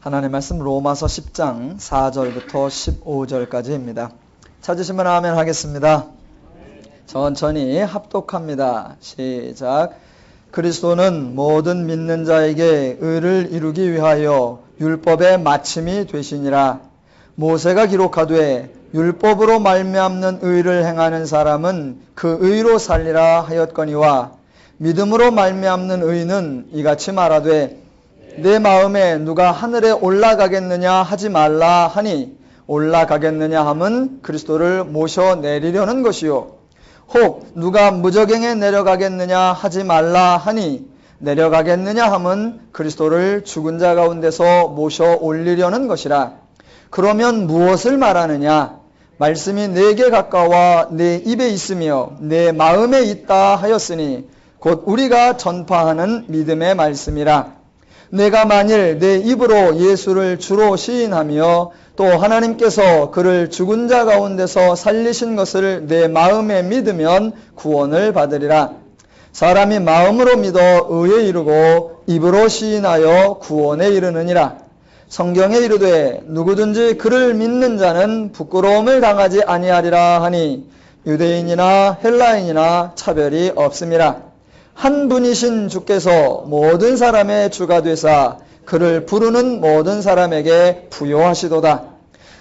하나님의 말씀 로마서 10장 4절부터 15절까지입니다. 찾으시면 아멘 하겠습니다. 천천히 합독합니다. 시작. 그리스도는 모든 믿는 자에게 의를 이루기 위하여 율법의 마침이 되시니라. 모세가 기록하되 율법으로 말미암는 의를 행하는 사람은 그 의로 살리라 하였거니와 믿음으로 말미암는 의는 이같이 말하되 내 마음에 누가 하늘에 올라가겠느냐 하지 말라 하니 올라가겠느냐 함은 그리스도를 모셔내리려는 것이요 혹 누가 무저갱에 내려가겠느냐 하지 말라 하니 내려가겠느냐 함은 그리스도를 죽은 자 가운데서 모셔 올리려는 것이라. 그러면 무엇을 말하느냐? 말씀이 내게 가까워 내 입에 있으며 내 마음에 있다 하였으니 곧 우리가 전파하는 믿음의 말씀이라. 내가 만일 내 입으로 예수를 주로 시인하며 또 하나님께서 그를 죽은 자 가운데서 살리신 것을 내 마음에 믿으면 구원을 받으리라. 사람이 마음으로 믿어 의에 이르고 입으로 시인하여 구원에 이르느니라. 성경에 이르되 누구든지 그를 믿는 자는 부끄러움을 당하지 아니하리라 하니 유대인이나 헬라인이나 차별이 없음이라. 한 분이신 주께서 모든 사람의 주가 되사 그를 부르는 모든 사람에게 부요하시도다.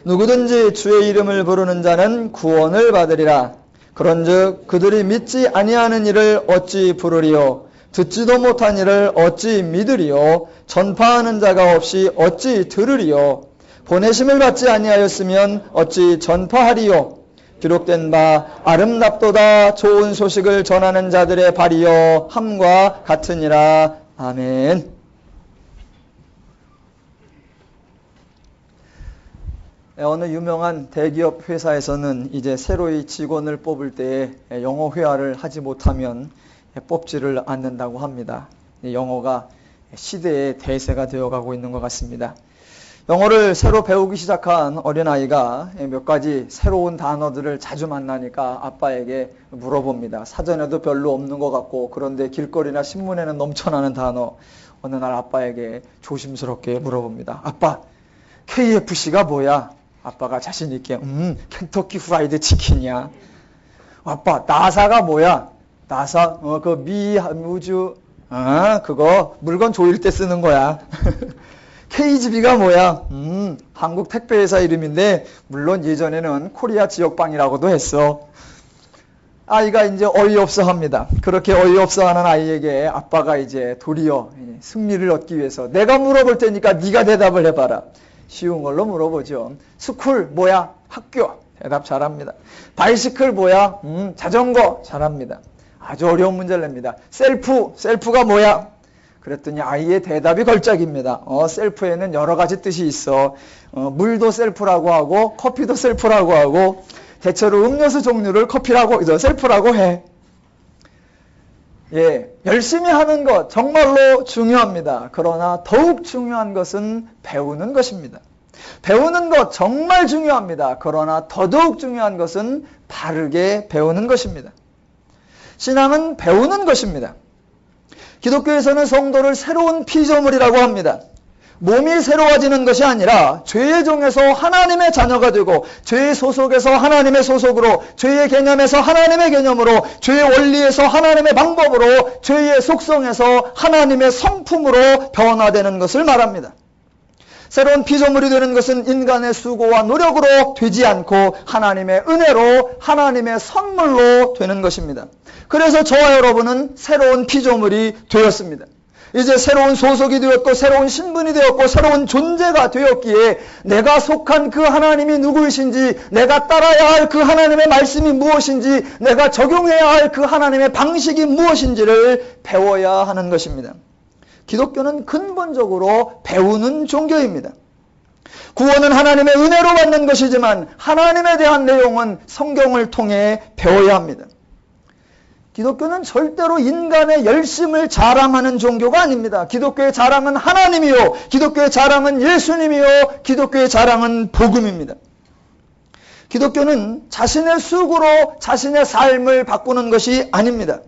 누구든지 주의 이름을 부르는 자는 구원을 받으리라. 그런즉 그들이 믿지 아니하는 일을 어찌 부르리요? 듣지도 못한 일을 어찌 믿으리요? 전파하는 자가 없이 어찌 들으리요? 보내심을 받지 아니하였으면 어찌 전파하리요? 기록된 바 아름답도다 좋은 소식을 전하는 자들의 발이여 함과 같으니라. 아멘. 어느 유명한 대기업 회사에서는 이제 새로이 직원을 뽑을 때에 영어 회화를 하지 못하면 뽑지를 않는다고 합니다. 영어가 시대의 대세가 되어가고 있는 것 같습니다. 영어를 새로 배우기 시작한 어린아이가 몇 가지 새로운 단어들을 자주 만나니까 아빠에게 물어봅니다. 사전에도 별로 없는 것 같고 그런데 길거리나 신문에는 넘쳐나는 단어. 어느 날 아빠에게 조심스럽게 물어봅니다. 아빠, KFC가 뭐야? 아빠가 자신 있게 켄터키 프라이드 치킨이야. 아빠, 나사가 뭐야? 나사, 그 우주, 그거 물건 조일 때 쓰는 거야. KGB가 뭐야? 한국 택배회사 이름인데 물론 예전에는 코리아 지역방이라고도 했어. 아이가 이제 어이없어 합니다. 그렇게 어이없어 하는 아이에게 아빠가 이제 도리어 승리를 얻기 위해서 내가 물어볼 테니까 네가 대답을 해봐라. 쉬운 걸로 물어보죠. 스쿨 뭐야? 학교. 대답 잘합니다. 바이시클 뭐야? 자전거. 잘합니다. 아주 어려운 문제를 냅니다. 셀프가 뭐야? 그랬더니 아이의 대답이 걸작입니다. 셀프에는 여러 가지 뜻이 있어. 물도 셀프라고 하고 커피도 셀프라고 하고 대체로 음료수 종류를 커피라고 셀프라고 해. 예, 열심히 하는 것 정말로 중요합니다. 그러나 더욱 중요한 것은 배우는 것입니다. 배우는 것 정말 중요합니다. 그러나 더더욱 중요한 것은 바르게 배우는 것입니다. 신앙은 배우는 것입니다. 기독교에서는 성도를 새로운 피조물이라고 합니다. 몸이 새로워지는 것이 아니라 죄의 종에서 하나님의 자녀가 되고 죄의 소속에서 하나님의 소속으로 죄의 개념에서 하나님의 개념으로 죄의 원리에서 하나님의 방법으로 죄의 속성에서 하나님의 성품으로 변화되는 것을 말합니다. 새로운 피조물이 되는 것은 인간의 수고와 노력으로 되지 않고 하나님의 은혜로 하나님의 선물로 되는 것입니다. 그래서 저와 여러분은 새로운 피조물이 되었습니다. 이제 새로운 소속이 되었고 새로운 신분이 되었고 새로운 존재가 되었기에 내가 속한 그 하나님이 누구이신지 내가 따라야 할 그 하나님의 말씀이 무엇인지 내가 적용해야 할 그 하나님의 방식이 무엇인지를 배워야 하는 것입니다. 기독교는 근본적으로 배우는 종교입니다. 구원은 하나님의 은혜로 받는 것이지만 하나님에 대한 내용은 성경을 통해 배워야 합니다. 기독교는 절대로 인간의 열심을 자랑하는 종교가 아닙니다. 기독교의 자랑은 하나님이요. 기독교의 자랑은 예수님이요. 기독교의 자랑은 복음입니다. 기독교는 자신의 수고로 자신의 삶을 바꾸는 것이 아닙니다.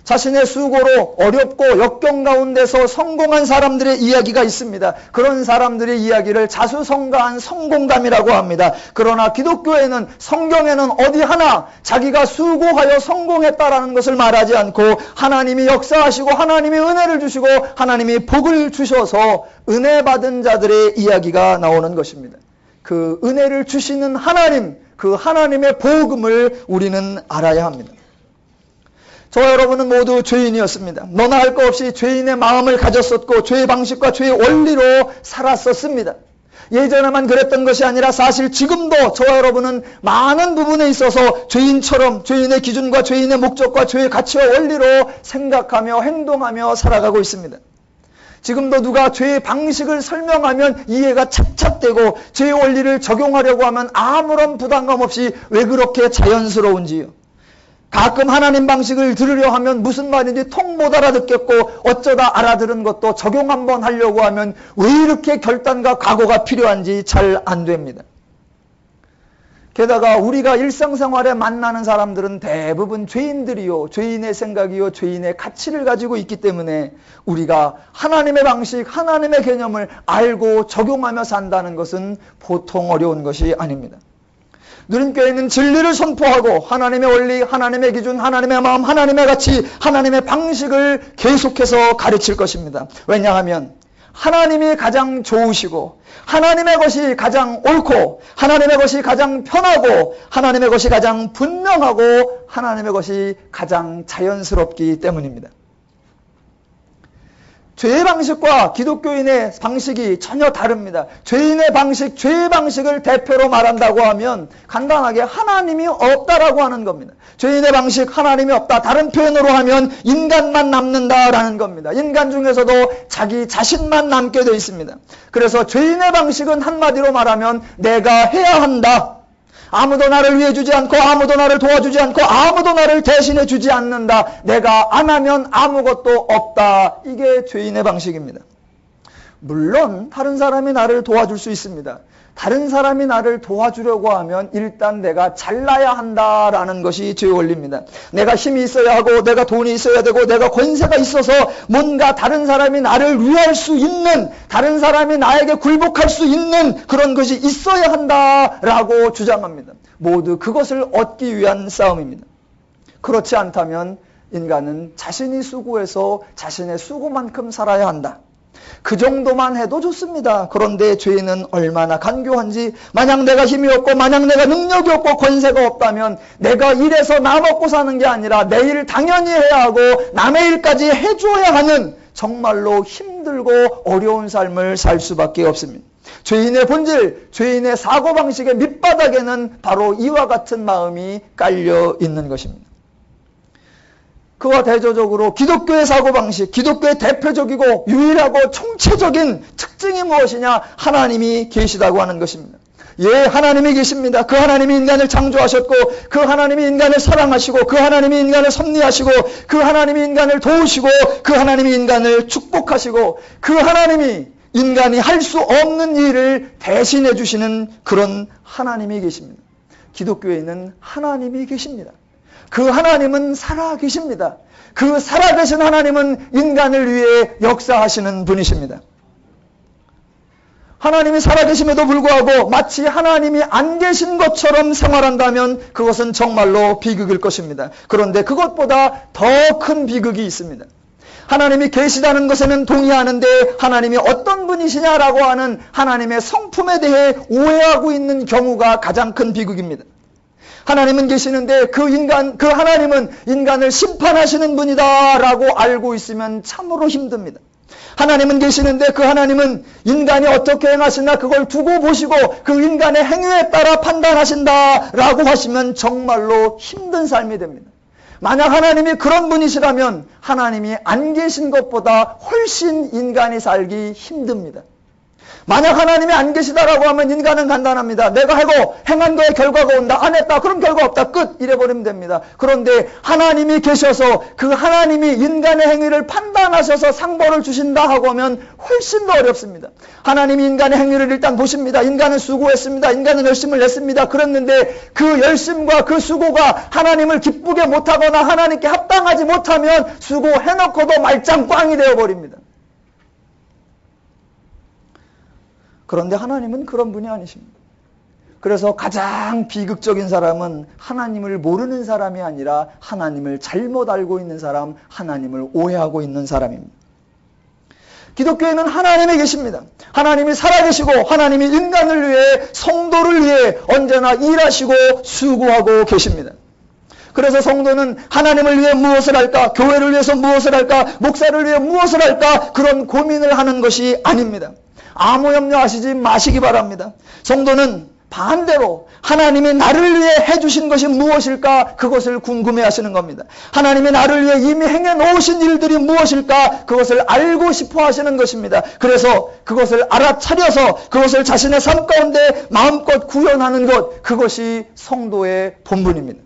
자신의 수고로 어렵고 역경 가운데서 성공한 사람들의 이야기가 있습니다. 그런 사람들의 이야기를 자수성가한 성공담이라고 합니다. 그러나 기독교에는, 성경에는 어디 하나 자기가 수고하여 성공했다라는 것을 말하지 않고 하나님이 역사하시고 하나님이 은혜를 주시고 하나님이 복을 주셔서 은혜 받은 자들의 이야기가 나오는 것입니다. 그 은혜를 주시는 하나님, 그 하나님의 복음을 우리는 알아야 합니다. 저와 여러분은 모두 죄인이었습니다. 너나 할 것 없이 죄인의 마음을 가졌었고 죄의 방식과 죄의 원리로 살았었습니다. 예전에만 그랬던 것이 아니라 사실 지금도 저와 여러분은 많은 부분에 있어서 죄인처럼 죄인의 기준과 죄인의 목적과 죄의 가치와 원리로 생각하며 행동하며 살아가고 있습니다. 지금도 누가 죄의 방식을 설명하면 이해가 착착되고 죄의 원리를 적용하려고 하면 아무런 부담감 없이 왜 그렇게 자연스러운지요. 가끔 하나님 방식을 들으려 하면 무슨 말인지 통 못 알아듣겠고 어쩌다 알아들은 것도 적용 한번 하려고 하면 왜 이렇게 결단과 각오가 필요한지 잘 안 됩니다. 게다가 우리가 일상생활에 만나는 사람들은 대부분 죄인들이요, 죄인의 생각이요, 죄인의 가치를 가지고 있기 때문에 우리가 하나님의 방식, 하나님의 개념을 알고 적용하며 산다는 것은 보통 어려운 것이 아닙니다. 누림교회는 진리를 선포하고 하나님의 원리, 하나님의 기준, 하나님의 마음, 하나님의 가치, 하나님의 방식을 계속해서 가르칠 것입니다. 왜냐하면 하나님이 가장 좋으시고 하나님의 것이 가장 옳고 하나님의 것이 가장 편하고 하나님의 것이 가장 분명하고 하나님의 것이 가장 자연스럽기 때문입니다. 죄의 방식과 기독교인의 방식이 전혀 다릅니다. 죄인의 방식, 죄의 방식을 대표로 말한다고 하면 간단하게 하나님이 없다라고 하는 겁니다. 죄인의 방식, 하나님이 없다. 다른 표현으로 하면 인간만 남는다라는 겁니다. 인간 중에서도 자기 자신만 남게 되어 있습니다. 그래서 죄인의 방식은 한마디로 말하면 내가 해야 한다. 아무도 나를 위해 주지 않고 아무도 나를 도와주지 않고 아무도 나를 대신해 주지 않는다. 내가 안 하면 아무것도 없다. 이게 죄인의 방식입니다. 물론 다른 사람이 나를 도와줄 수 있습니다. 다른 사람이 나를 도와주려고 하면 일단 내가 잘나야 한다라는 것이 죄의 원리입니다. 내가 힘이 있어야 하고 내가 돈이 있어야 되고 내가 권세가 있어서 뭔가 다른 사람이 나를 위할 수 있는, 다른 사람이 나에게 굴복할 수 있는 그런 것이 있어야 한다라고 주장합니다. 모두 그것을 얻기 위한 싸움입니다. 그렇지 않다면 인간은 자신이 수고해서 자신의 수고만큼 살아야 한다. 그 정도만 해도 좋습니다. 그런데 죄인은 얼마나 간교한지, 만약 내가 힘이 없고 만약 내가 능력이 없고 권세가 없다면 내가 일해서 나 먹고 사는 게 아니라 내 일 당연히 해야 하고 남의 일까지 해줘야 하는 정말로 힘들고 어려운 삶을 살 수밖에 없습니다. 죄인의 본질, 죄인의 사고방식의 밑바닥에는 바로 이와 같은 마음이 깔려 있는 것입니다. 그와 대조적으로 기독교의 사고방식, 기독교의 대표적이고 유일하고 총체적인 특징이 무엇이냐? 하나님이 계시다고 하는 것입니다. 예, 하나님이 계십니다. 그 하나님이 인간을 창조하셨고 그 하나님이 인간을 사랑하시고 그 하나님이 인간을 섭리하시고 그 하나님이 인간을 도우시고 그 하나님이 인간을 축복하시고 그 하나님이 인간이 할 수 없는 일을 대신해 주시는 그런 하나님이 계십니다. 기독교에는 하나님이 계십니다. 그 하나님은 살아계십니다. 그 살아계신 하나님은 인간을 위해 역사하시는 분이십니다. 하나님이 살아계심에도 불구하고 마치 하나님이 안 계신 것처럼 생활한다면 그것은 정말로 비극일 것입니다. 그런데 그것보다 더 큰 비극이 있습니다. 하나님이 계시다는 것에는 동의하는데 하나님이 어떤 분이시냐라고 하는 하나님의 성품에 대해 오해하고 있는 경우가 가장 큰 비극입니다. 하나님은 계시는데 그 하나님은 인간을 심판하시는 분이다라고 알고 있으면 참으로 힘듭니다. 하나님은 계시는데 그 하나님은 인간이 어떻게 행하시나 그걸 두고 보시고 그 인간의 행위에 따라 판단하신다라고 하시면 정말로 힘든 삶이 됩니다. 만약 하나님이 그런 분이시라면 하나님이 안 계신 것보다 훨씬 인간이 살기 힘듭니다. 만약 하나님이 안 계시다라고 하면 인간은 간단합니다. 내가 하고 행한 거에 결과가 온다. 안 했다. 그럼 결과 없다. 끝. 이래버리면 됩니다. 그런데 하나님이 계셔서 그 하나님이 인간의 행위를 판단하셔서 상벌을 주신다 하고 하면 훨씬 더 어렵습니다. 하나님이 인간의 행위를 일단 보십니다. 인간은 수고했습니다. 인간은 열심을 냈습니다. 그랬는데 그 열심과 그 수고가 하나님을 기쁘게 못하거나 하나님께 합당하지 못하면 수고해놓고도 말짱 꽝이 되어버립니다. 그런데 하나님은 그런 분이 아니십니다. 그래서 가장 비극적인 사람은 하나님을 모르는 사람이 아니라 하나님을 잘못 알고 있는 사람, 하나님을 오해하고 있는 사람입니다. 기독교에는 하나님이 계십니다. 하나님이 살아계시고 하나님이 인간을 위해 성도를 위해 언제나 일하시고 수고하고 계십니다. 그래서 성도는 하나님을 위해 무엇을 할까? 교회를 위해서 무엇을 할까? 목사를 위해 무엇을 할까? 그런 고민을 하는 것이 아닙니다. 아무 염려하시지 마시기 바랍니다. 성도는 반대로 하나님이 나를 위해 해주신 것이 무엇일까? 그것을 궁금해하시는 겁니다. 하나님이 나를 위해 이미 행해놓으신 일들이 무엇일까? 그것을 알고 싶어 하시는 것입니다. 그래서 그것을 알아차려서 그것을 자신의 삶 가운데 마음껏 구현하는 것, 그것이 성도의 본분입니다.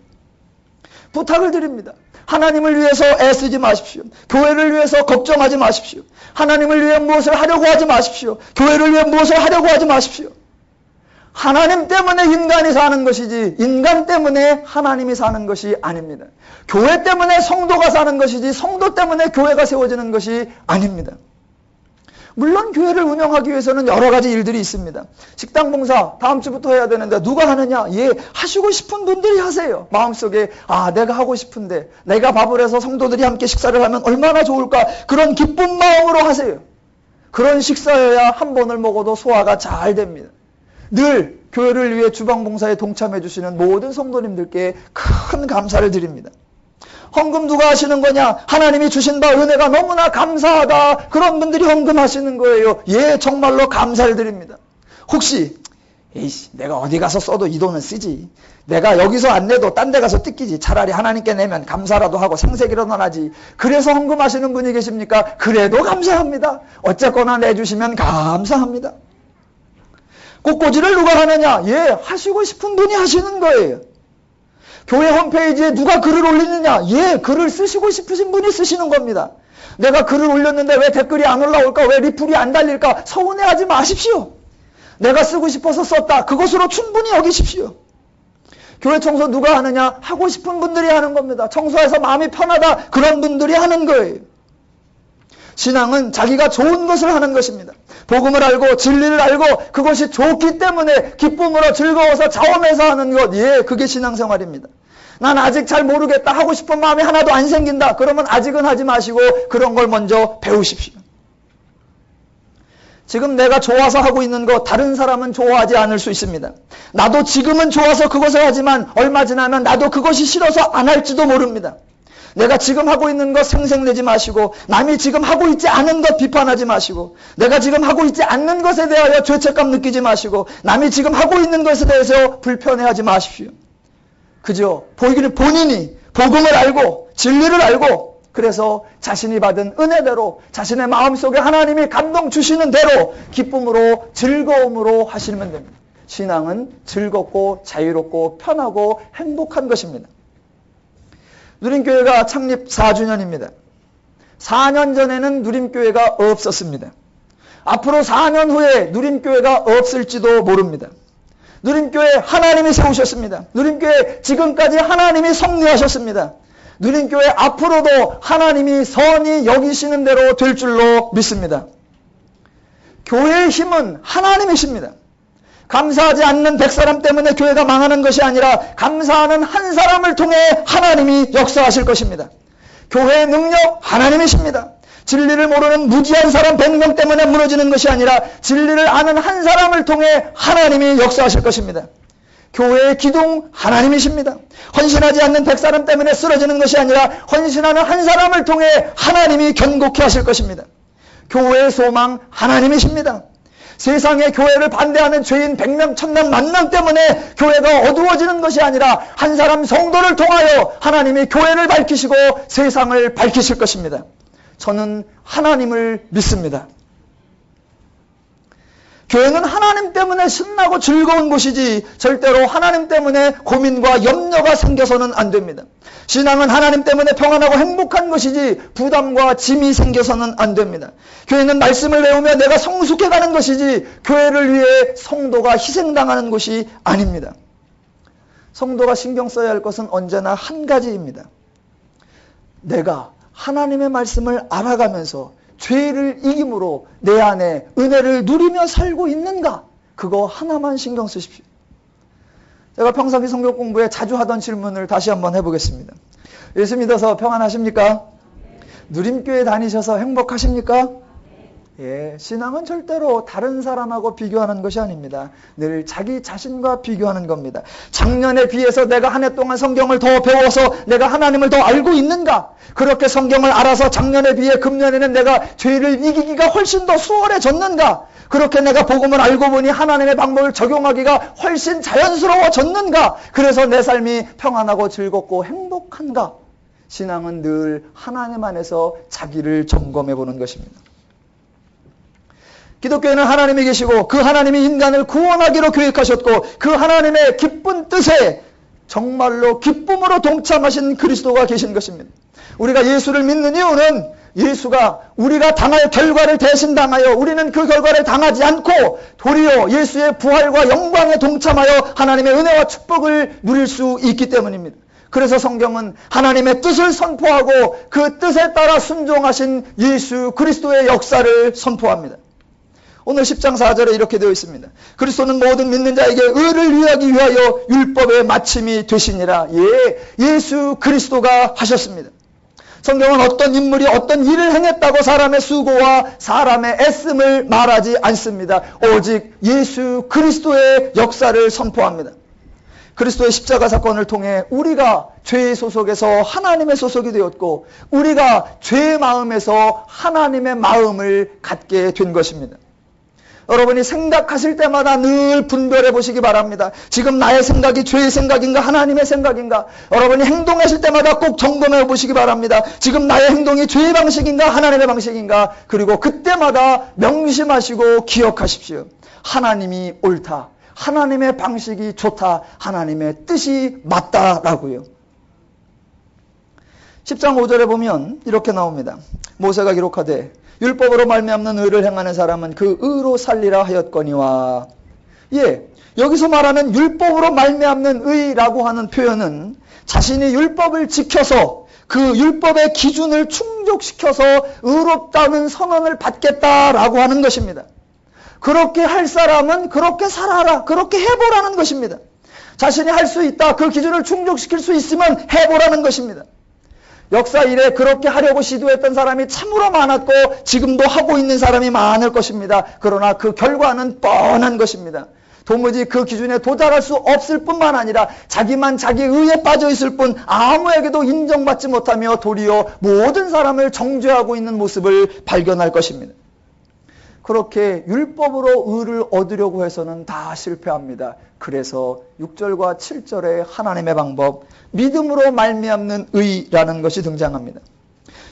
부탁을 드립니다. 하나님을 위해서 애쓰지 마십시오. 교회를 위해서 걱정하지 마십시오. 하나님을 위해 무엇을 하려고 하지 마십시오. 교회를 위해 무엇을 하려고 하지 마십시오. 하나님 때문에 인간이 사는 것이지 인간 때문에 하나님이 사는 것이 아닙니다. 교회 때문에 성도가 사는 것이지 성도 때문에 교회가 세워지는 것이 아닙니다. 물론 교회를 운영하기 위해서는 여러 가지 일들이 있습니다. 식당 봉사 다음 주부터 해야 되는데 누가 하느냐? 예, 하시고 싶은 분들이 하세요. 마음속에 내가 하고 싶은데 내가 밥을 해서 성도들이 함께 식사를 하면 얼마나 좋을까? 그런 기쁜 마음으로 하세요. 그런 식사여야 한 번을 먹어도 소화가 잘 됩니다. 늘 교회를 위해 주방 봉사에 동참해 주시는 모든 성도님들께 큰 감사를 드립니다. 헌금 누가 하시는 거냐? 하나님이 주신 바 은혜가 너무나 감사하다. 그런 분들이 헌금하시는 거예요. 예, 정말로 감사를 드립니다. 혹시 내가 어디 가서 써도 이 돈은 쓰지. 내가 여기서 안 내도 딴 데 가서 뜯기지. 차라리 하나님께 내면 감사라도 하고 생색이라도 나지. 그래서 헌금하시는 분이 계십니까? 그래도 감사합니다. 어쨌거나 내주시면 감사합니다. 꽃꽂이를 누가 하느냐? 예, 하시고 싶은 분이 하시는 거예요. 교회 홈페이지에 누가 글을 올리느냐? 예, 글을 쓰시고 싶으신 분이 쓰시는 겁니다. 내가 글을 올렸는데 왜 댓글이 안 올라올까? 왜 리플이 안 달릴까? 서운해하지 마십시오. 내가 쓰고 싶어서 썼다. 그것으로 충분히 여기십시오. 교회 청소 누가 하느냐? 하고 싶은 분들이 하는 겁니다. 청소해서 마음이 편하다. 그런 분들이 하는 거예요. 신앙은 자기가 좋은 것을 하는 것입니다. 복음을 알고 진리를 알고 그것이 좋기 때문에 기쁨으로 즐거워서 자원해서 하는 것. 예, 그게 신앙생활입니다. 난 아직 잘 모르겠다. 하고 싶은 마음이 하나도 안 생긴다. 그러면 아직은 하지 마시고 그런 걸 먼저 배우십시오. 지금 내가 좋아서 하고 있는 거 다른 사람은 좋아하지 않을 수 있습니다. 나도 지금은 좋아서 그것을 하지만 얼마 지나면 나도 그것이 싫어서 안 할지도 모릅니다. 내가 지금 하고 있는 것 생색내지 마시고 남이 지금 하고 있지 않은 것 비판하지 마시고 내가 지금 하고 있지 않는 것에 대하여 죄책감 느끼지 마시고 남이 지금 하고 있는 것에 대해서 불편해하지 마십시오. 그죠? 본인이 복음을 알고 진리를 알고 그래서 자신이 받은 은혜대로 자신의 마음속에 하나님이 감동 주시는 대로 기쁨으로 즐거움으로 하시면 됩니다. 신앙은 즐겁고 자유롭고 편하고 행복한 것입니다. 누림교회가 창립 4주년입니다. 4년 전에는 누림교회가 없었습니다. 앞으로 4년 후에 누림교회가 없을지도 모릅니다. 누림교회 하나님이 세우셨습니다. 누림교회 지금까지 하나님이 섭리하셨습니다. 누림교회 앞으로도 하나님이 선히 여기시는 대로 될 줄로 믿습니다. 교회의 힘은 하나님이십니다. 감사하지 않는 100사람 때문에 교회가 망하는 것이 아니라 감사하는 한 사람을 통해 하나님이 역사하실 것입니다. 교회의 능력 하나님이십니다. 진리를 모르는 무지한 사람 100명 때문에 무너지는 것이 아니라 진리를 아는 한 사람을 통해 하나님이 역사하실 것입니다. 교회의 기둥 하나님이십니다. 헌신하지 않는 100사람 때문에 쓰러지는 것이 아니라 헌신하는 한 사람을 통해 하나님이 견고케 하실 것입니다. 교회의 소망 하나님이십니다. 세상에 교회를 반대하는 죄인 100명, 1000명, 10,000명 때문에 교회가 어두워지는 것이 아니라 한 사람 성도를 통하여 하나님이 교회를 밝히시고 세상을 밝히실 것입니다. 저는 하나님을 믿습니다. 교회는 하나님 때문에 신나고 즐거운 곳이지 절대로 하나님 때문에 고민과 염려가 생겨서는 안 됩니다. 신앙은 하나님 때문에 평안하고 행복한 것이지 부담과 짐이 생겨서는 안 됩니다. 교회는 말씀을 배우며 내가 성숙해가는 것이지 교회를 위해 성도가 희생당하는 곳이 아닙니다. 성도가 신경 써야 할 것은 언제나 한 가지입니다. 내가 하나님의 말씀을 알아가면서 죄를 이김으로 내 안에 은혜를 누리며 살고 있는가? 그거 하나만 신경 쓰십시오. 제가 평상시 성경 공부에 자주 하던 질문을 다시 한번 해보겠습니다. 예수 믿어서 평안하십니까? 누림교회 다니셔서 행복하십니까? 예, 신앙은 절대로 다른 사람하고 비교하는 것이 아닙니다. 늘 자기 자신과 비교하는 겁니다. 작년에 비해서 내가 한 해 동안 성경을 더 배워서 내가 하나님을 더 알고 있는가? 그렇게 성경을 알아서 작년에 비해 금년에는 내가 죄를 이기기가 훨씬 더 수월해졌는가? 그렇게 내가 복음을 알고 보니 하나님의 방법을 적용하기가 훨씬 자연스러워졌는가? 그래서 내 삶이 평안하고 즐겁고 행복한가? 신앙은 늘 하나님 안에서 자기를 점검해 보는 것입니다. 기독교회는 하나님이 계시고 그 하나님이 인간을 구원하기로 계획하셨고 그 하나님의 기쁜 뜻에 정말로 기쁨으로 동참하신 그리스도가 계신 것입니다. 우리가 예수를 믿는 이유는 예수가 우리가 당할 결과를 대신 당하여 우리는 그 결과를 당하지 않고 도리어 예수의 부활과 영광에 동참하여 하나님의 은혜와 축복을 누릴 수 있기 때문입니다. 그래서 성경은 하나님의 뜻을 선포하고 그 뜻에 따라 순종하신 예수 그리스도의 역사를 선포합니다. 오늘 10장 4절에 이렇게 되어 있습니다. 그리스도는 모든 믿는 자에게 의를 이루기 위하여 율법의 마침이 되시니라. 예, 예수 그리스도가 하셨습니다. 성경은 어떤 인물이 어떤 일을 행했다고 사람의 수고와 사람의 애씀을 말하지 않습니다. 오직 예수 그리스도의 역사를 선포합니다. 그리스도의 십자가 사건을 통해 우리가 죄의 소속에서 하나님의 소속이 되었고 우리가 죄의 마음에서 하나님의 마음을 갖게 된 것입니다. 여러분이 생각하실 때마다 늘 분별해 보시기 바랍니다. 지금 나의 생각이 죄의 생각인가 하나님의 생각인가? 여러분이 행동하실 때마다 꼭 점검해 보시기 바랍니다. 지금 나의 행동이 죄의 방식인가 하나님의 방식인가? 그리고 그때마다 명심하시고 기억하십시오. 하나님이 옳다. 하나님의 방식이 좋다. 하나님의 뜻이 맞다라고요. 10장 5절에 보면 이렇게 나옵니다. 모세가 기록하되 율법으로 말미암는 의를 행하는 사람은 그 의로 살리라 하였거니와. 예, 여기서 말하는 율법으로 말미암는 의라고 하는 표현은 자신이 율법을 지켜서 그 율법의 기준을 충족시켜서 의롭다는 선언을 받겠다라고 하는 것입니다. 그렇게 할 사람은 그렇게 살아라, 그렇게 해보라는 것입니다. 자신이 할 수 있다, 그 기준을 충족시킬 수 있으면 해보라는 것입니다. 역사 이래 그렇게 하려고 시도했던 사람이 참으로 많았고 지금도 하고 있는 사람이 많을 것입니다. 그러나 그 결과는 뻔한 것입니다. 도무지 그 기준에 도달할 수 없을 뿐만 아니라 자기만 자기 의에 빠져 있을 뿐 아무에게도 인정받지 못하며 도리어 모든 사람을 정죄하고 있는 모습을 발견할 것입니다. 그렇게 율법으로 의를 얻으려고 해서는 다 실패합니다. 그래서 6절과 7절에 하나님의 방법, 믿음으로 말미암는 의라는 것이 등장합니다.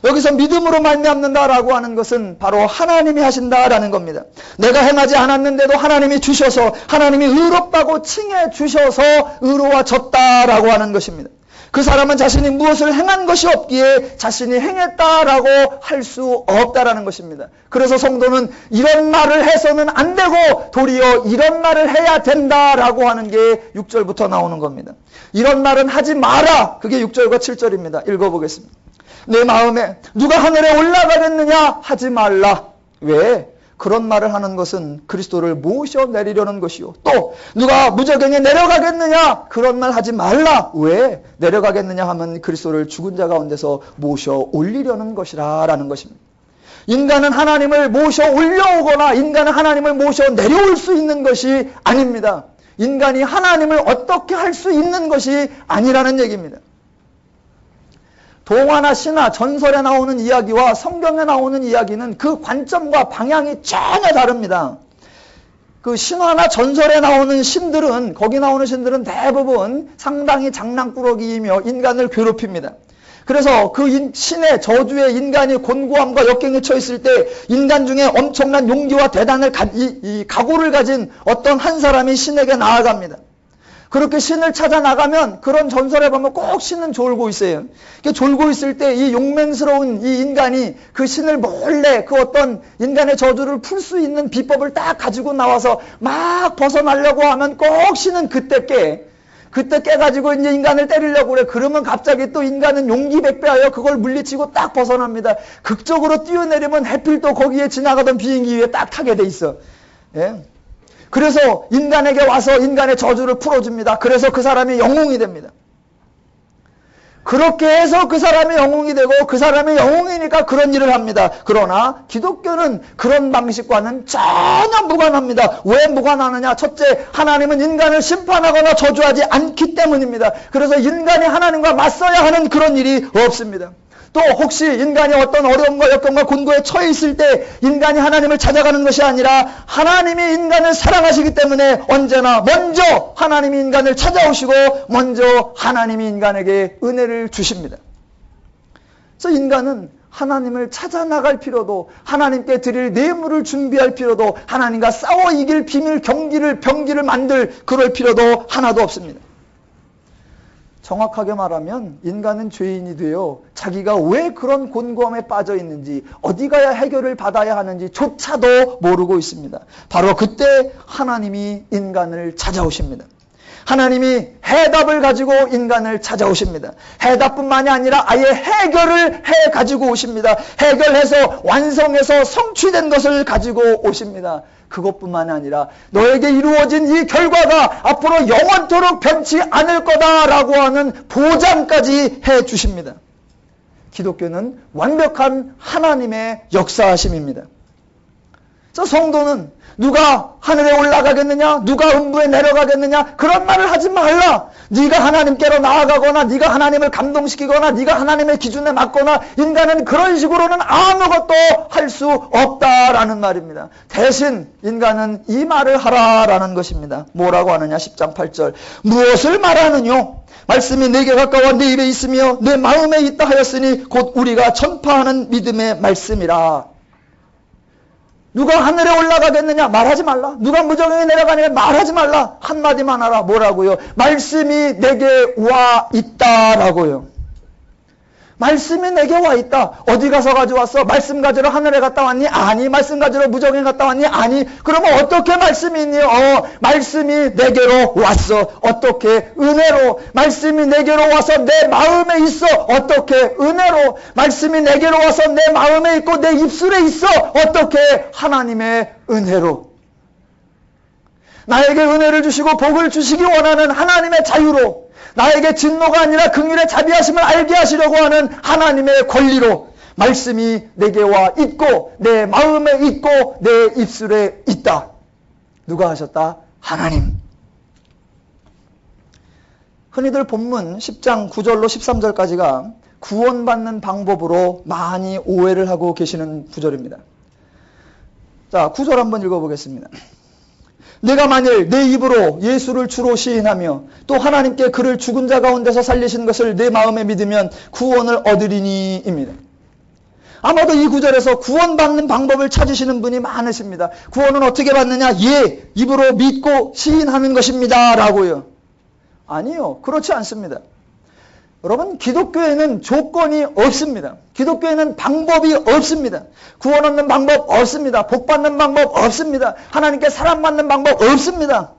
여기서 믿음으로 말미암는다라고 하는 것은 바로 하나님이 하신다라는 겁니다. 내가 행하지 않았는데도 하나님이 주셔서 하나님이 의롭다고 칭해 주셔서 의로워졌다라고 하는 것입니다. 그 사람은 자신이 무엇을 행한 것이 없기에 자신이 행했다라고 할 수 없다라는 것입니다. 그래서 성도는 이런 말을 해서는 안 되고 도리어 이런 말을 해야 된다라고 하는 게 6절부터 나오는 겁니다. 이런 말은 하지 마라. 그게 6절과 7절입니다. 읽어보겠습니다. 내 마음에 누가 하늘에 올라가겠느냐 하지 말라. 왜? 그런 말을 하는 것은 그리스도를 모셔 내리려는 것이요. 또 누가 무저갱에 내려가겠느냐? 그런 말 하지 말라. 왜? 내려가겠느냐 하면 그리스도를 죽은 자 가운데서 모셔 올리려는 것이라 라는 것입니다. 인간은 하나님을 모셔 올려오거나 인간은 하나님을 모셔 내려올 수 있는 것이 아닙니다. 인간이 하나님을 어떻게 할 수 있는 것이 아니라는 얘기입니다. 동화나 신화, 전설에 나오는 이야기와 성경에 나오는 이야기는 그 관점과 방향이 전혀 다릅니다. 그 신화나 전설에 나오는 신들은, 거기 나오는 신들은 대부분 상당히 장난꾸러기이며 인간을 괴롭힙니다. 그래서 그 신의 저주에 인간이 곤고함과 역경에 처했을 때 인간 중에 엄청난 용기와 대단한 각오를 가진 어떤 한 사람이 신에게 나아갑니다. 그렇게 신을 찾아 나가면 그런 전설에 보면 꼭 신은 졸고 있어요. 졸고 있을 때 이 용맹스러운 이 인간이 그 신을 몰래 그 어떤 인간의 저주를 풀 수 있는 비법을 딱 가지고 나와서 막 벗어나려고 하면 꼭 신은 그때 깨가지고 이제 인간을 때리려고 그래. 그러면 갑자기 또 인간은 용기 백배하여 그걸 물리치고 딱 벗어납니다. 극적으로 뛰어내리면 해필 또 거기에 지나가던 비행기 위에 딱 타게 돼 있어. 예? 그래서 인간에게 와서 인간의 저주를 풀어줍니다. 그래서 그 사람이 영웅이 됩니다. 그렇게 해서 그 사람이 영웅이 되고 그 사람이 영웅이니까 그런 일을 합니다. 그러나 기독교는 그런 방식과는 전혀 무관합니다. 왜 무관하느냐? 첫째, 하나님은 인간을 심판하거나 저주하지 않기 때문입니다. 그래서 인간이 하나님과 맞서야 하는 그런 일이 없습니다. 또 혹시 인간이 어떤 어려움과 역경과 곤고에 처해 있을 때 인간이 하나님을 찾아가는 것이 아니라 하나님이 인간을 사랑하시기 때문에 언제나 먼저 하나님이 인간을 찾아오시고 먼저 하나님이 인간에게 은혜를 주십니다. 그래서 인간은 하나님을 찾아 나갈 필요도, 하나님께 드릴 뇌물을 준비할 필요도, 하나님과 싸워 이길 비밀 병기를 만들 그럴 필요도 하나도 없습니다. 정확하게 말하면 인간은 죄인이 되어 자기가 왜 그런 곤고함에 빠져 있는지, 어디 가야 해결을 받아야 하는지 조차도 모르고 있습니다. 바로 그때 하나님이 인간을 찾아오십니다. 하나님이 해답을 가지고 인간을 찾아오십니다. 해답뿐만이 아니라 아예 해결을 해 가지고 오십니다. 해결해서 완성해서 성취된 것을 가지고 오십니다. 그것뿐만 아니라 너에게 이루어진 이 결과가 앞으로 영원토록 변치 않을 거다라고 하는 보장까지 해 주십니다. 기독교는 완벽한 하나님의 역사하심입니다. 그래서 성도는 누가 하늘에 올라가겠느냐, 누가 음부에 내려가겠느냐, 그런 말을 하지 말라. 네가 하나님께로 나아가거나 네가 하나님을 감동시키거나 네가 하나님의 기준에 맞거나 인간은 그런 식으로는 아무것도 할 수 없다라는 말입니다. 대신 인간은 이 말을 하라라는 것입니다. 뭐라고 하느냐? 10장 8절. 무엇을 말하느뇨? 말씀이 내게 가까워 내 입에 있으며 내 마음에 있다 하였으니 곧 우리가 전파하는 믿음의 말씀이라. 누가 하늘에 올라가겠느냐? 말하지 말라. 누가 무저갱에 내려가느냐? 말하지 말라. 한마디만 하라. 뭐라고요? 말씀이 내게 와 있다라고요. 말씀이 내게 와 있다. 어디 가서 가져왔어? 말씀 가지러 하늘에 갔다 왔니? 아니. 말씀 가지러 무저갱에 갔다 왔니? 아니. 그러면 어떻게 말씀이 있니? 말씀이 내게로 왔어. 어떻게? 은혜로. 말씀이 내게로 와서 내 마음에 있어. 어떻게? 은혜로. 말씀이 내게로 와서 내 마음에 있고 내 입술에 있어. 어떻게? 하나님의 은혜로. 나에게 은혜를 주시고 복을 주시기 원하는 하나님의 자유로, 나에게 진노가 아니라 긍휼의 자비하심을 알게 하시려고 하는 하나님의 권리로 말씀이 내게 와 있고 내 마음에 있고 내 입술에 있다. 누가 하셨다? 하나님. 흔히들 본문 10장 9절로 13절까지가 구원받는 방법으로 많이 오해를 하고 계시는 구절입니다. 자, 9절 한번 읽어보겠습니다. 내가 만일 내 입으로 예수를 주로 시인하며 또 하나님께 그를 죽은 자 가운데서 살리신 것을 내 마음에 믿으면 구원을 얻으리니입니다. 아마도 이 구절에서 구원받는 방법을 찾으시는 분이 많으십니다. 구원은 어떻게 받느냐? 입으로 믿고 시인하는 것입니다 라고요. 아니요, 그렇지 않습니다. 여러분, 기독교에는 조건이 없습니다. 기독교에는 방법이 없습니다. 구원 얻는 방법 없습니다. 복 받는 방법 없습니다. 하나님께 사랑받는 방법 없습니다.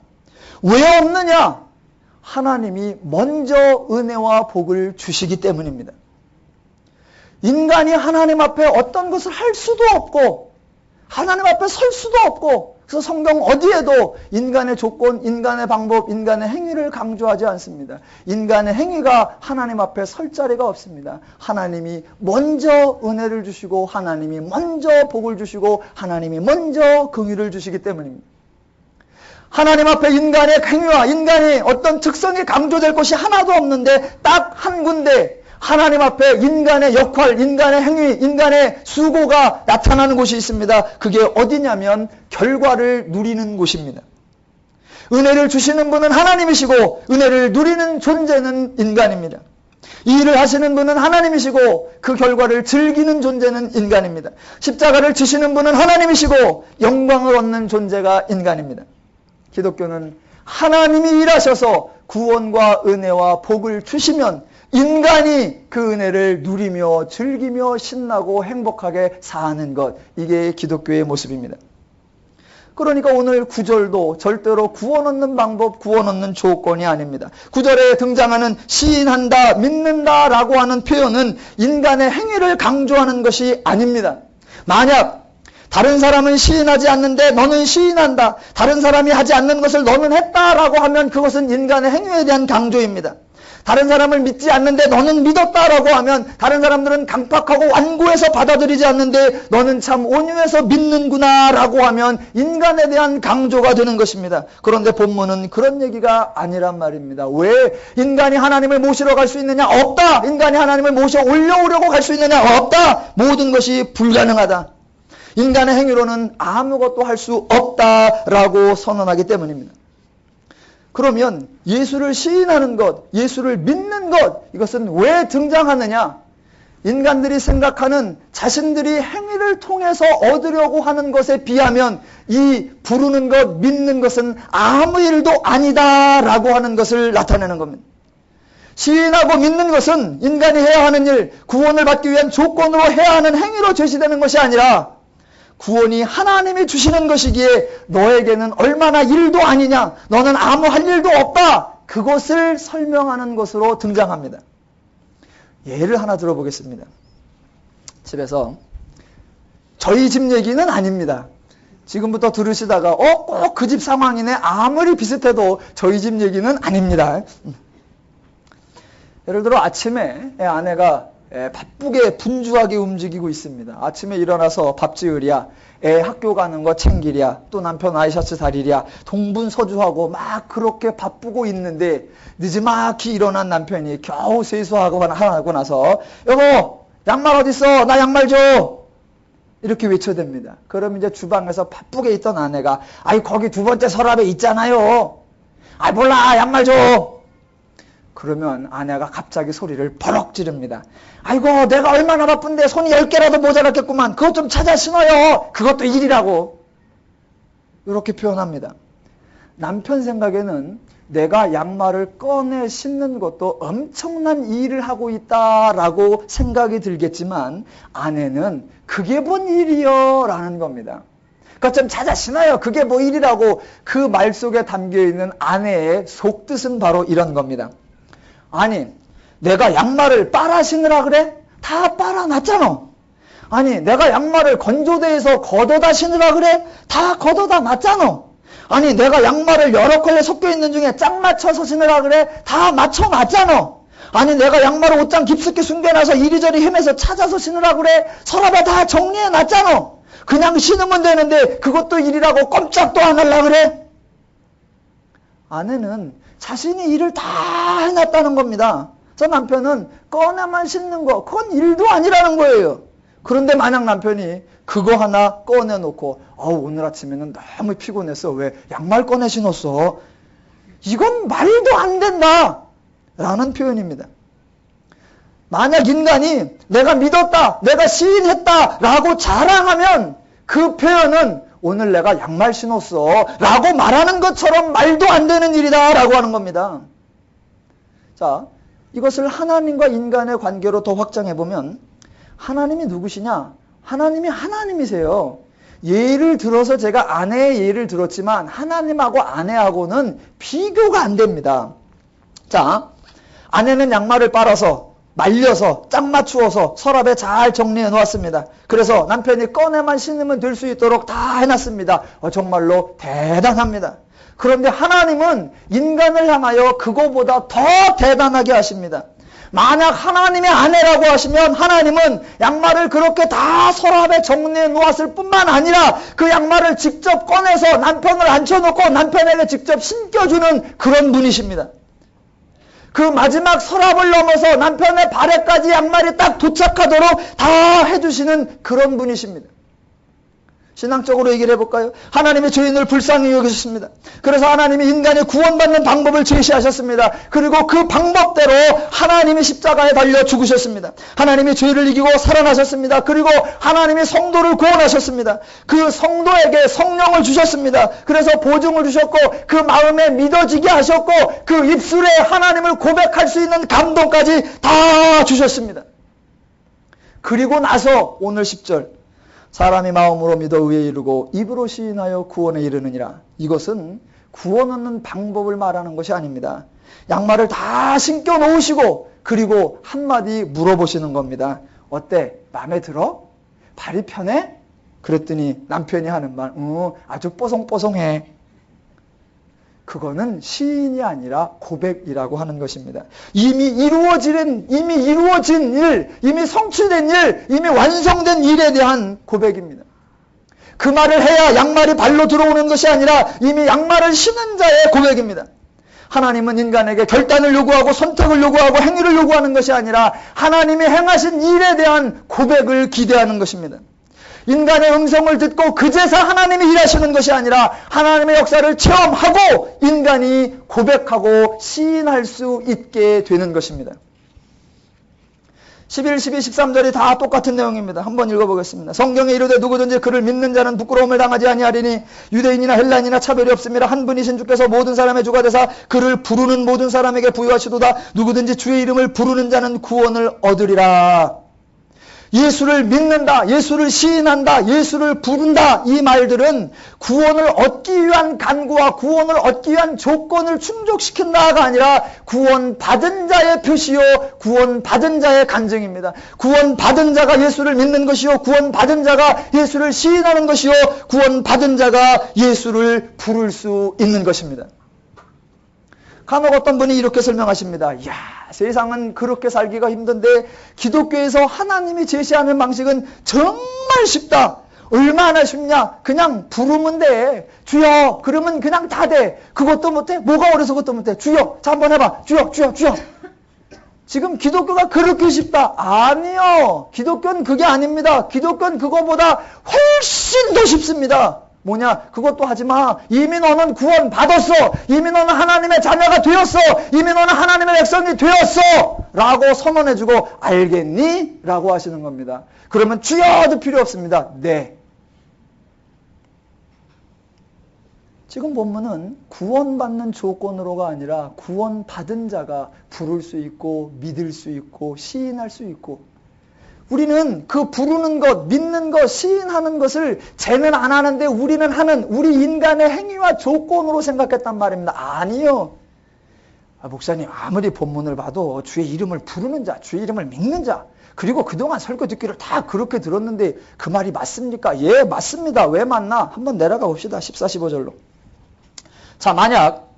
왜 없느냐? 하나님이 먼저 은혜와 복을 주시기 때문입니다. 인간이 하나님 앞에 어떤 것을 할 수도 없고 하나님 앞에 설 수도 없고, 그래서 성경 어디에도 인간의 조건, 인간의 방법, 인간의 행위를 강조하지 않습니다. 인간의 행위가 하나님 앞에 설 자리가 없습니다. 하나님이 먼저 은혜를 주시고 하나님이 먼저 복을 주시고 하나님이 먼저 긍휼을 주시기 때문입니다. 하나님 앞에 인간의 행위와 인간의 어떤 특성이 강조될 것이 하나도 없는데 딱 한 군데 하나님 앞에 인간의 역할, 인간의 행위, 인간의 수고가 나타나는 곳이 있습니다. 그게 어디냐면 결과를 누리는 곳입니다. 은혜를 주시는 분은 하나님이시고 은혜를 누리는 존재는 인간입니다. 이 일을 하시는 분은 하나님이시고 그 결과를 즐기는 존재는 인간입니다. 십자가를 지시는 분은 하나님이시고 영광을 얻는 존재가 인간입니다. 기독교는 하나님이 일하셔서 구원과 은혜와 복을 주시면 인간이 그 은혜를 누리며 즐기며 신나고 행복하게 사는 것, 이게 기독교의 모습입니다. 그러니까 오늘 9절도 절대로 구원 얻는 방법, 구원 얻는 조건이 아닙니다. 9절에 등장하는 시인한다, 믿는다 라고 하는 표현은 인간의 행위를 강조하는 것이 아닙니다. 만약 다른 사람은 시인하지 않는데 너는 시인한다, 다른 사람이 하지 않는 것을 너는 했다라고 하면 그것은 인간의 행위에 대한 강조입니다. 다른 사람을 믿지 않는데 너는 믿었다라고 하면 다른 사람들은 강팍하고 완고해서 받아들이지 않는데 너는 참 온유해서 믿는구나 라고 하면 인간에 대한 강조가 되는 것입니다. 그런데 본문은 그런 얘기가 아니란 말입니다. 왜 인간이 하나님을 모시러 갈 수 있느냐? 없다. 인간이 하나님을 모셔 올려오려고 갈 수 있느냐? 없다. 모든 것이 불가능하다. 인간의 행위로는 아무것도 할 수 없다라고 선언하기 때문입니다. 그러면 예수를 시인하는 것, 예수를 믿는 것, 이것은 왜 등장하느냐? 인간들이 생각하는 자신들이 행위를 통해서 얻으려고 하는 것에 비하면 이 부르는 것, 믿는 것은 아무 일도 아니다라고 하는 것을 나타내는 겁니다. 시인하고 믿는 것은 인간이 해야 하는 일, 구원을 받기 위한 조건으로 해야 하는 행위로 제시되는 것이 아니라 구원이 하나님이 주시는 것이기에 너에게는 얼마나 일도 아니냐, 너는 아무 할 일도 없다, 그것을 설명하는 것으로 등장합니다. 예를 하나 들어보겠습니다. 집에서 저희 집 얘기는 아닙니다. 지금부터 들으시다가 꼭 그 집 상황이네, 아무리 비슷해도 저희 집 얘기는 아닙니다. 예를 들어 아침에 아내가 바쁘게 분주하게 움직이고 있습니다. 아침에 일어나서 밥 지으랴, 애 학교 가는 거 챙기랴, 또 남편 아이셔츠 다리랴, 동분서주하고 막 그렇게 바쁘고 있는데 늦지막히 일어난 남편이 겨우 세수하고 하고 나서 여보 양말 어딨어? 나 양말 줘! 이렇게 외쳐댑니다. 그럼 이제 주방에서 바쁘게 있던 아내가 아이 거기 두 번째 서랍에 있잖아요. 아이 몰라 양말 줘! 그러면 아내가 갑자기 소리를 버럭 지릅니다. 아이고 내가 얼마나 바쁜데 손이 10개라도 모자랐겠구만. 그것 좀 찾아 신어요. 그것도 일이라고. 이렇게 표현합니다. 남편 생각에는 내가 양말을 꺼내 신는 것도 엄청난 일을 하고 있다라고 생각이 들겠지만 아내는 그게 뭔 일이요? 라는 겁니다. 그것 좀 찾아 신어요. 그게 뭐 일이라고. 그 말 속에 담겨있는 아내의 속뜻은 바로 이런 겁니다. 아니 내가 양말을 빨아 신으라 그래? 다 빨아놨잖아. 아니 내가 양말을 건조대에서 걷어다 신으라 그래? 다 걷어다 놨잖아. 아니 내가 양말을 여러 컬러 섞여있는 중에 짝 맞춰서 신으라 그래? 다 맞춰놨잖아. 아니 내가 양말을 옷장 깊숙이 숨겨놔서 이리저리 헤매서 찾아서 신으라 그래? 서랍에 다 정리해놨잖아. 그냥 신으면 되는데 그것도 일이라고 꼼짝도 안 하려고 그래? 아내는 자신이 일을 다 해놨다는 겁니다. 그래서 남편은 꺼내만 신는 거, 그건 일도 아니라는 거예요. 그런데 만약 남편이 그거 하나 꺼내놓고 오늘 아침에는 너무 피곤했어. 왜 양말 꺼내 신었어? 이건 말도 안 된다 라는 표현입니다. 만약 인간이 내가 믿었다, 내가 시인했다 라고 자랑하면 그 표현은 오늘 내가 양말 신었어 라고 말하는 것처럼 말도 안 되는 일이다 라고 하는 겁니다. 자, 이것을 하나님과 인간의 관계로 더 확장해보면 하나님이 누구시냐? 하나님이 하나님이세요. 예를 들어서 제가 아내의 예를 들었지만 하나님하고 아내하고는 비교가 안 됩니다. 자, 아내는 양말을 빨아서 말려서 짝 맞추어서 서랍에 잘 정리해 놓았습니다. 그래서 남편이 꺼내만 신으면 될 수 있도록 다 해놨습니다. 정말로 대단합니다. 그런데 하나님은 인간을 향하여 그거보다 더 대단하게 하십니다. 만약 하나님의 아내라고 하시면 하나님은 양말을 그렇게 다 서랍에 정리해 놓았을 뿐만 아니라 그 양말을 직접 꺼내서 남편을 앉혀놓고 남편에게 직접 신겨주는 그런 분이십니다. 그 마지막 서랍을 넘어서 남편의 발에까지 양말이 딱 도착하도록 다 해주시는 그런 분이십니다. 신앙적으로 얘기를 해볼까요? 하나님이 죄인을 불쌍히 여기셨습니다. 그래서 하나님이 인간이 구원받는 방법을 제시하셨습니다. 그리고 그 방법대로 하나님이 십자가에 달려 죽으셨습니다. 하나님이 죄를 이기고 살아나셨습니다. 그리고 하나님이 성도를 구원하셨습니다. 그 성도에게 성령을 주셨습니다. 그래서 보증을 주셨고 그 마음에 믿어지게 하셨고 그 입술에 하나님을 고백할 수 있는 감동까지 다 주셨습니다. 그리고 나서 오늘 10절 사람이 마음으로 믿어 의에 이르고 입으로 시인하여 구원에 이르느니라. 이것은 구원 얻는 방법을 말하는 것이 아닙니다. 양말을 다 신겨 놓으시고 그리고 한마디 물어보시는 겁니다. 어때? 마음에 들어? 발이 편해? 그랬더니 남편이 하는 말, 아주 뽀송뽀송해. 그거는 시인이 아니라 고백이라고 하는 것입니다. 이미 이루어진 일, 이미 성취된 일, 이미 완성된 일에 대한 고백입니다. 그 말을 해야 양말이 발로 들어오는 것이 아니라 이미 양말을 신은 자의 고백입니다. 하나님은 인간에게 결단을 요구하고 선택을 요구하고 행위를 요구하는 것이 아니라 하나님이 행하신 일에 대한 고백을 기대하는 것입니다. 인간의 음성을 듣고 그제서 하나님이 일하시는 것이 아니라 하나님의 역사를 체험하고 인간이 고백하고 시인할 수 있게 되는 것입니다. 11, 12, 13절이 다 똑같은 내용입니다. 한번 읽어보겠습니다. 성경에 이르되 누구든지 그를 믿는 자는 부끄러움을 당하지 아니하리니 유대인이나 헬라인이나 차별이 없음이라 한 분이신 주께서 모든 사람의 주가 되사 그를 부르는 모든 사람에게 부여하시도다. 누구든지 주의 이름을 부르는 자는 구원을 얻으리라. 예수를 믿는다, 예수를 시인한다, 예수를 부른다, 이 말들은 구원을 얻기 위한 간구와 구원을 얻기 위한 조건을 충족시킨다가 아니라 구원받은 자의 표시요, 구원받은 자의 간증입니다. 구원받은 자가 예수를 믿는 것이요, 구원받은 자가 예수를 시인하는 것이요, 구원받은 자가 예수를 부를 수 있는 것입니다. 간혹 어떤 분이 이렇게 설명하십니다. 이야, 세상은 그렇게 살기가 힘든데 기독교에서 하나님이 제시하는 방식은 정말 쉽다. 얼마나 쉽냐? 그냥 부르면 돼. 주여, 그러면 그냥 다 돼. 그것도 못해? 뭐가 어려서 그것도 못해? 주여, 자 한번 해봐. 주여, 주여, 주여. 지금 기독교가 그렇게 쉽다? 아니요. 기독교는 그게 아닙니다. 기독교는 그거보다 훨씬 더 쉽습니다. 뭐냐? 그것도 하지마. 이미 너는 구원 받았어. 이미 너는 하나님의 자녀가 되었어. 이미 너는 하나님의 백성이 되었어. 라고 선언해주고 알겠니? 라고 하시는 겁니다. 그러면 주여도 필요 없습니다. 네. 지금 본문은 구원받는 조건으로가 아니라 구원받은 자가 부를 수 있고 믿을 수 있고 시인할 수 있고 우리는 그 부르는 것, 믿는 것, 시인하는 것을 쟤는 안 하는데 우리는 하는 우리 인간의 행위와 조건으로 생각했단 말입니다. 아니요. 목사님 아무리 본문을 봐도 주의 이름을 부르는 자, 주의 이름을 믿는 자 그리고 그동안 설교 듣기를 다 그렇게 들었는데 그 말이 맞습니까? 예, 맞습니다. 왜 맞나? 한번 내려가 봅시다. 14, 15절로. 자, 만약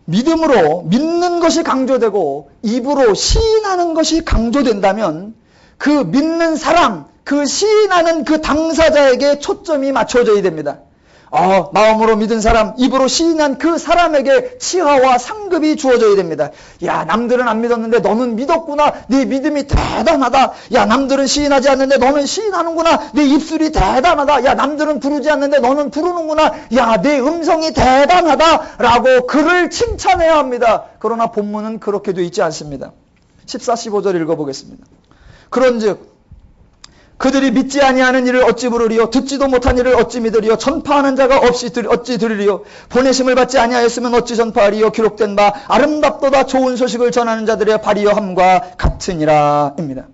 믿음으로 믿는 것이 강조되고 입으로 시인하는 것이 강조된다면 그 믿는 사람, 그 시인하는 그 당사자에게 초점이 맞춰져야 됩니다. 마음으로 믿은 사람, 입으로 시인한 그 사람에게 치하와 상급이 주어져야 됩니다. 야, 남들은 안 믿었는데 너는 믿었구나. 네 믿음이 대단하다. 야, 남들은 시인하지 않는데 너는 시인하는구나. 네 입술이 대단하다. 야, 남들은 부르지 않는데 너는 부르는구나. 야, 네 음성이 대단하다. 라고 그를 칭찬해야 합니다. 그러나 본문은 그렇게 돼 있지 않습니다. 14, 15절 읽어보겠습니다. 그런즉 그들이 믿지 아니하는 일을 어찌 부르리요 듣지도 못한 일을 어찌 믿으리요 전파하는 자가 없이 어찌 들으리요 보내심을 받지 아니하였으면 어찌 전파하리요 기록된 바 아름답도다 좋은 소식을 전하는 자들의 발이여 함과 같으니라 입니다.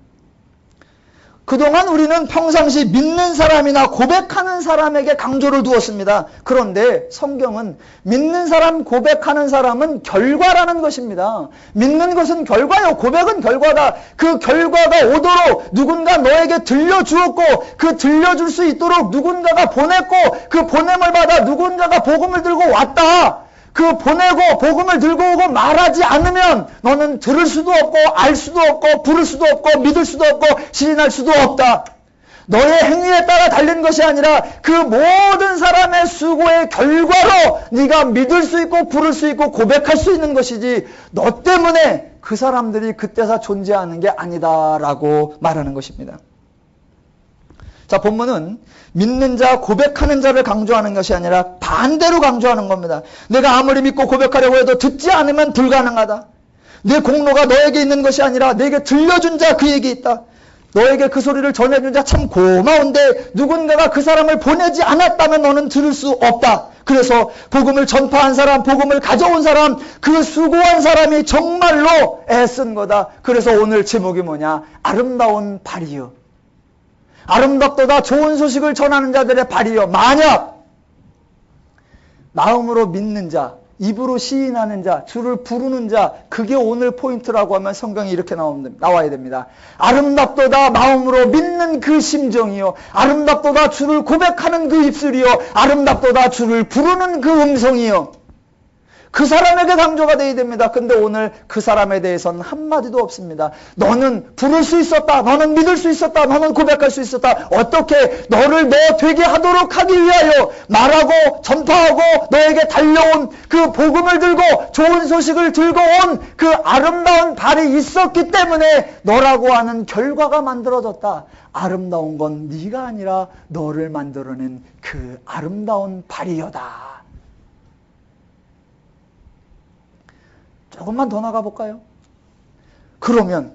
그동안 우리는 평상시 믿는 사람이나 고백하는 사람에게 강조를 두었습니다. 그런데 성경은 믿는 사람, 고백하는 사람은 결과라는 것입니다. 믿는 것은 결과요. 고백은 결과다. 그 결과가 오도록 누군가 너에게 들려주었고 그 들려줄 수 있도록 누군가가 보냈고 그 보냄을 받아 누군가가 복음을 들고 왔다. 그 보내고 복음을 들고 오고 말하지 않으면 너는 들을 수도 없고 알 수도 없고 부를 수도 없고 믿을 수도 없고 시인할 수도 없다. 너의 행위에 따라 달린 것이 아니라 그 모든 사람의 수고의 결과로 네가 믿을 수 있고 부를 수 있고 고백할 수 있는 것이지 너 때문에 그 사람들이 그때서 존재하는 게 아니다라고 말하는 것입니다. 자, 본문은 믿는 자, 고백하는 자를 강조하는 것이 아니라 반대로 강조하는 겁니다. 내가 아무리 믿고 고백하려고 해도 듣지 않으면 불가능하다. 내 공로가 너에게 있는 것이 아니라 내게 들려준 자 그에게 있다. 너에게 그 소리를 전해준 자 참 고마운데 누군가가 그 사람을 보내지 않았다면 너는 들을 수 없다. 그래서 복음을 전파한 사람, 복음을 가져온 사람, 그 수고한 사람이 정말로 애쓴 거다. 그래서 오늘 제목이 뭐냐? 아름다운 발이여. 아름답도다 좋은 소식을 전하는 자들의 발이여. 만약 마음으로 믿는 자, 입으로 시인하는 자, 주를 부르는 자, 그게 오늘 포인트라고 하면 성경이 이렇게 나와야 됩니다. 아름답도다 마음으로 믿는 그 심정이요. 아름답도다 주를 고백하는 그 입술이요. 아름답도다 주를 부르는 그 음성이요. 그 사람에게 강조가 되어야 됩니다. 근데 오늘 그 사람에 대해서는 한마디도 없습니다. 너는 부를 수 있었다. 너는 믿을 수 있었다. 너는 고백할 수 있었다. 어떻게 너를 너 되게 하도록 하기 위하여 말하고 전파하고 너에게 달려온 그 복음을 들고 좋은 소식을 들고 온 그 아름다운 발이 있었기 때문에 너라고 하는 결과가 만들어졌다. 아름다운 건 네가 아니라 너를 만들어낸 그 아름다운 발이여다. 조금만 더 나가볼까요? 그러면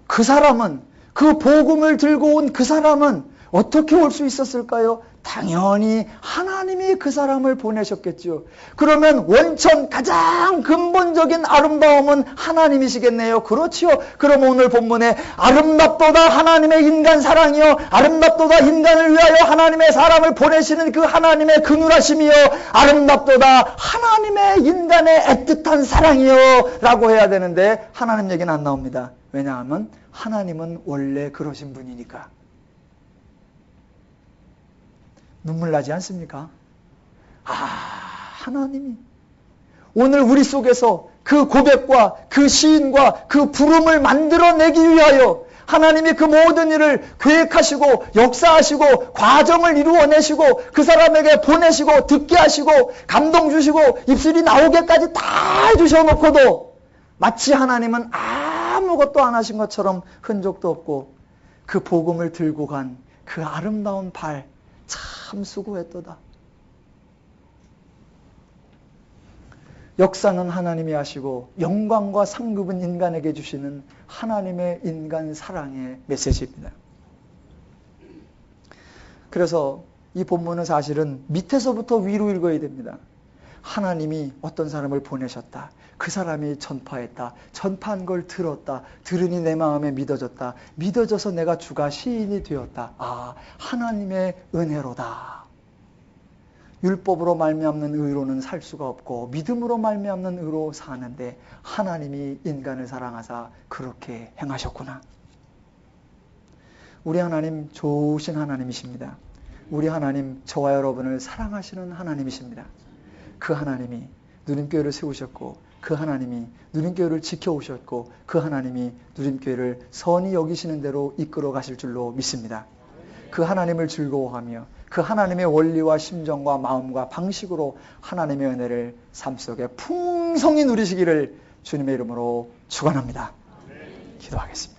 그 사람은, 그 복음을 들고 온 그 사람은 어떻게 올 수 있었을까요? 당연히 하나님이 그 사람을 보내셨겠죠. 그러면 원천 가장 근본적인 아름다움은 하나님이시겠네요. 그렇지요. 그럼 오늘 본문에 아름답도다 하나님의 인간 사랑이요. 아름답도다 인간을 위하여 하나님의 사람을 보내시는 그 하나님의 그늘하심이요. 아름답도다 하나님의 인간의 애틋한 사랑이요. 라고 해야 되는데 하나님 얘기는 안 나옵니다. 왜냐하면 하나님은 원래 그러신 분이니까. 눈물 나지 않습니까? 하나님이 오늘 우리 속에서 그 고백과 그 시인과 그 부름을 만들어내기 위하여 하나님이 그 모든 일을 계획하시고 역사하시고 과정을 이루어내시고 그 사람에게 보내시고 듣게 하시고 감동 주시고 입술이 나오게까지 다 해주셔놓고도 마치 하나님은 아무것도 안 하신 것처럼 흔적도 없고 그 복음을 들고 간 그 아름다운 발 참 수고했도다. 역사는 하나님이 하시고 영광과 상급은 인간에게 주시는 하나님의 인간 사랑의 메시지입니다. 그래서 이 본문은 사실은 밑에서부터 위로 읽어야 됩니다. 하나님이 어떤 사람을 보내셨다. 그 사람이 전파했다. 전파한 걸 들었다. 들으니 내 마음에 믿어졌다. 믿어져서 내가 주가 시인이 되었다. 하나님의 은혜로다. 율법으로 말미암는 의로는 살 수가 없고 믿음으로 말미암는 의로 사는데 하나님이 인간을 사랑하사 그렇게 행하셨구나. 우리 하나님 좋으신 하나님이십니다. 우리 하나님 저와 여러분을 사랑하시는 하나님이십니다. 그 하나님이 누림교회를 세우셨고 그 하나님이 누림교회를 지켜오셨고 그 하나님이 누림교회를 선히 여기시는 대로 이끌어 가실 줄로 믿습니다. 그 하나님을 즐거워하며 그 하나님의 원리와 심정과 마음과 방식으로 하나님의 은혜를 삶 속에 풍성히 누리시기를 주님의 이름으로 축원합니다. 기도하겠습니다.